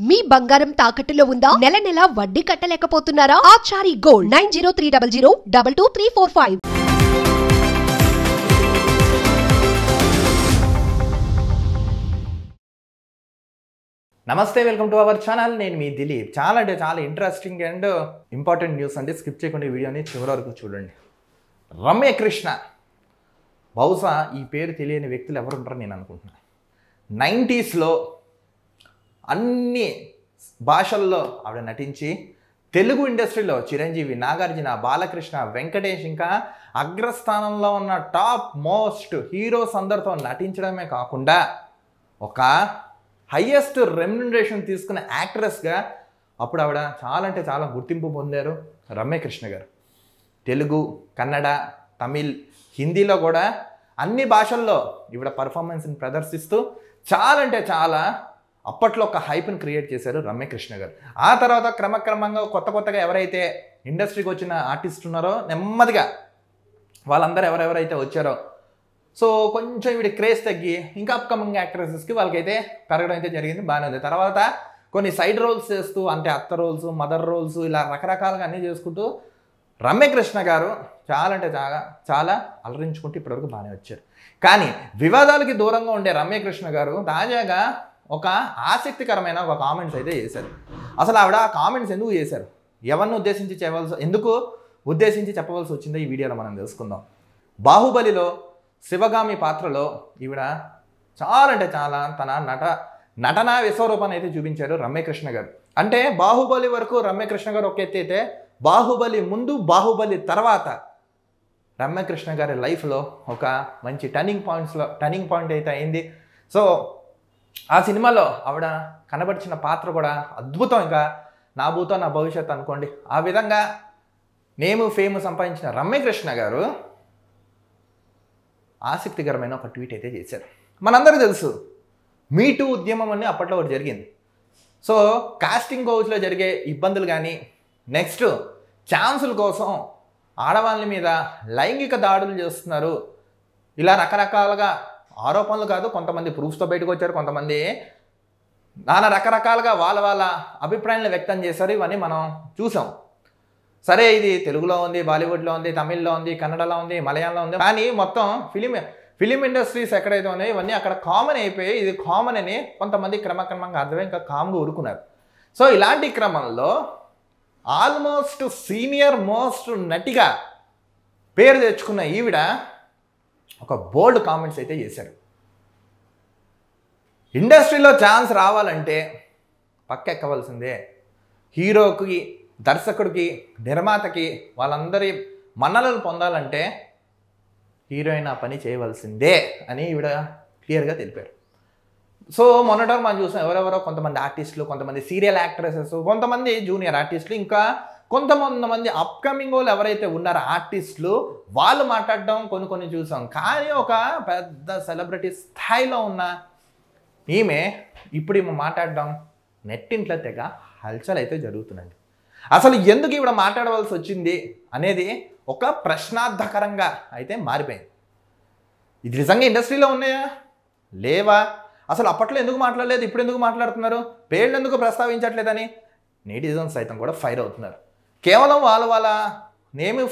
మీ బంగారం తాకట్టులో ఉందా? నెల నెల వడ్డీ కట్టలేకపోతున్నారా? ఆచారి గోల్డ్ 9030022345. నమస్తే, వెల్కమ్ టు అవర్ ఛానల్. నేను మీ దిలీప్. చాలా అంటే చాలా ఇంట్రెస్టింగ్ అండ్ ఇంపార్టెంట్ న్యూస్ అండి. స్కిప్ చేయకుండా వీడియోని చివరి వరకు చూడండి. రమ్యకృష్ణ, బహుశా ఈ పేరు తెలియని వ్యక్తులు ఎవరు ఉంటారని నేను అనుకుంటున్నాను. 90స్లో అన్ని భాషల్లో ఆవిడ నటించి తెలుగు ఇండస్ట్రీలో చిరంజీవి, నాగార్జున, బాలకృష్ణ, వెంకటేష్ ఇంకా అగ్రస్థానంలో ఉన్న టాప్ మోస్ట్ హీరోస్ అందరితో నటించడమే కాకుండా ఒక హయ్యెస్ట్ రెమ్యునరేషన్ తీసుకున్న యాక్ట్రెస్గా అప్పుడు ఆవిడ చాలా అంటే చాలా గుర్తింపు పొందారు రమ్యకృష్ణ గారు. తెలుగు, కన్నడ, తమిళ్, హిందీలో కూడా అన్ని భాషల్లో ఈవిడ పర్ఫార్మెన్స్ని ప్రదర్శిస్తూ చాలా అంటే చాలా అప్పట్లో ఒక హైప్ని క్రియేట్ చేశారు రమ్యకృష్ణ గారు. ఆ తర్వాత క్రమక్రమంగా కొత్తగా ఎవరైతే ఇండస్ట్రీకి వచ్చిన ఆర్టిస్ట్ ఉన్నారో నెమ్మదిగా వాళ్ళందరూ ఎవరెవరైతే వచ్చారో సో కొంచెం వీడి క్రేజ్ తగ్గి ఇంకా అప్కమింగ్ యాక్ట్రెసెస్కి వాళ్ళకైతే పెరగడం అయితే జరిగింది. బాగానే ఉంది. తర్వాత కొన్ని సైడ్ రోల్స్ చేస్తూ, అంటే అత్త రోల్స్, మదర్ రోల్స్, ఇలా రకరకాలుగా అన్నీ చేసుకుంటూ రమ్యకృష్ణ గారు చాలా అంటే చాలా అలరించుకుంటూ ఇప్పటివరకు బాగానే వచ్చారు. కానీ వివాదాలకి దూరంగా ఉండే రమ్యకృష్ణ గారు తాజాగా ఒక ఆసక్తికరమైన ఒక కామెంట్స్ అయితే చేశారు. అసలు ఆవిడ ఆ కామెంట్స్ ఎందుకు చేశారు, ఎవరిని ఎందుకు ఉద్దేశించి చెప్పవలసి వచ్చిందో ఈ వీడియోలో మనం తెలుసుకుందాం. బాహుబలిలో శివగామి పాత్రలో ఈవిడ చాలా అంటే చాలా తన నటనా విశ్వరూపాన్ని అయితే చూపించారు రమ్యకృష్ణ గారు. అంటే బాహుబలి వరకు రమ్యకృష్ణ గారు ఒక ఎత్తు అయితే, బాహుబలి ముందు, బాహుబలి తర్వాత రమ్యకృష్ణ గారి లైఫ్లో ఒక మంచి టర్నింగ్ పాయింట్ అయితే అయింది. సో ఆ సినిమాలో ఆవిడ కనబడిచిన పాత్ర కూడా అద్భుతం. ఇంకా నా భూతం నా భవిష్యత్తు అనుకోండి. ఆ విధంగా ఫేమ్ సంపాదించిన రమ్యకృష్ణ గారు ఆసక్తికరమైన ఒక ట్వీట్ అయితే చేశారు. మనందరికీ తెలుసు, మీటూ ఉద్యమం అని అప్పట్లో ఒకటి జరిగింది. సో కాస్టింగ్ కౌచ్లో జరిగే ఇబ్బందులు కానీ, నెక్స్ట్ ఛాన్సుల కోసం ఆడవాళ్ళ మీద లైంగిక దాడులు చేస్తున్నారు, ఇలా రకరకాలుగా ఆరోపణలు కాదు, కొంతమంది ప్రూఫ్స్తో బయటకు వచ్చారు, కొంతమంది నానా రకరకాలుగా వాళ్ళ అభిప్రాయాలను వ్యక్తం చేశారు. ఇవన్నీ మనం చూసాం. సరే, ఇది తెలుగులో ఉంది, బాలీవుడ్లో ఉంది, తమిళ్లో ఉంది, కన్నడలో ఉంది, మలయాళంలో ఉంది, కానీ మొత్తం ఫిలిం ఇండస్ట్రీస్ ఎక్కడైతే ఉన్నాయో ఇవన్నీ అక్కడ కామన్ అయిపోయి ఇది కామన్ అని కొంతమంది క్రమక్రమంగా అర్థమై ఇంకా కామ్గా ఊరుకున్నారు. సో ఇలాంటి క్రమంలో ఆల్మోస్ట్ సీనియర్ మోస్ట్ నటిగా పేరు తెచ్చుకున్న ఈవిడ ఒక బోల్డ్ కామెంట్స్ అయితే చేశారు. ఇండస్ట్రీలో ఛాన్స్ రావాలంటే పక్కెక్కవలసిందే. హీరోకి, దర్శకుడికి, నిర్మాతకి వాళ్ళందరి మన్ననలు పొందాలంటే హీరోయిన్ ఆ పని చేయవలసిందే అని ఈవిడ క్లియర్గా తెలిపారు. సో మొన్నటి మనం చూసాం, ఎవరెవరో కొంతమంది ఆర్టిస్టులు, కొంతమంది సీరియల్ యాక్ట్రెసెస్, కొంతమంది జూనియర్ ఆర్టిస్టులు, ఇంకా కొంతమంది అప్కమింగ్ వాళ్ళు ఎవరైతే ఉన్నారో ఆర్టిస్టులు, వాళ్ళు మాట్లాడడం కొన్ని చూసాం. కానీ ఒక పెద్ద సెలబ్రిటీ స్థాయిలో ఉన్న ఈమె మాట్లాడడం నెట్టింట్లో తెగ హల్చల్ అయితే జరుగుతుందండి. అసలు ఎందుకు ఈవిడ మాట్లాడవలసి వచ్చింది అనేది ఒక ప్రశ్నార్థకరంగా అయితే మారిపోయింది. ఇది నిజంగా ఇండస్ట్రీలో ఉన్నాయా లేవా, అసలు అప్పట్లో ఎందుకు మాట్లాడలేదు, ఇప్పుడు ఎందుకు మాట్లాడుతున్నారు, పేర్లు ఎందుకు ప్రస్తావించట్లేదని నెటిజన్స్ సైతం కూడా ఫైర్ అవుతున్నారు. కేవలం వాళ్ళ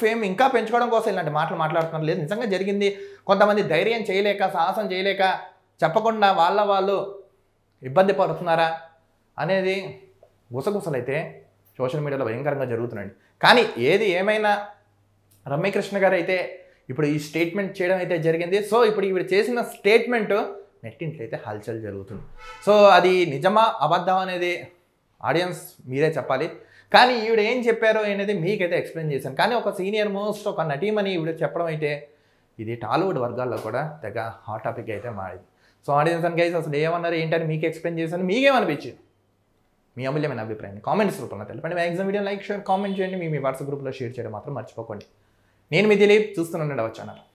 ఫేమ్ ఇంకా పెంచుకోవడం కోసం ఇలాంటి మాటలు మాట్లాడుతున్నారు. లేదు, నిజంగా జరిగింది, కొంతమంది ధైర్యం చేయలేక, సాహసం చేయలేక చెప్పకుండా వాళ్ళు ఇబ్బంది పడుతున్నారా అనేది గుసగుసలైతే సోషల్ మీడియాలో భయంకరంగా జరుగుతున్నాయండి. కానీ ఏది ఏమైనా రమ్యకృష్ణ గారు అయితే ఇప్పుడు ఈ స్టేట్మెంట్ చేయడం అయితే జరిగింది. సో ఇప్పుడు ఈవిడ చేసిన స్టేట్మెంట్ నెట్టింట్లో అయితే హల్చల్ జరుగుతుంది. సో అది నిజమా అబద్ధం అనేది ఆడియన్స్ మీరే చెప్పాలి. కానీ ఈవిడ ఏం చెప్పారో అనేది మీకైతే ఎక్స్ప్లెయిన్ చేశాను. కానీ ఒక సీనియర్ మోస్ట్ ఒక నటీమని ఈవిడ చెప్పడం అయితే ఇది టాలీవుడ్ వర్గాల్లో కూడా తెగ హాట్ టాపిక్ అయితే మారింది. సో ఆడియన్స్ అండ్ గైస్ అసలు ఏమన్నారు ఏంటని మీకు ఎక్స్ప్లెయిన్ చేశాను. మీకేమనిపించింది, మీ అమూల్యమైన అభిప్రాయాన్ని కామెంట్స్ రూపంలో తెలపండి. Maximum video like, share, comment చేయండి. మీ వాట్సాప్ గ్రూప్లో షేర్ చేయడం మాత్రం మర్చిపోకండి. నేను మీ దిలీప్, చూస్తున్నాను అవర్ ఛానల్.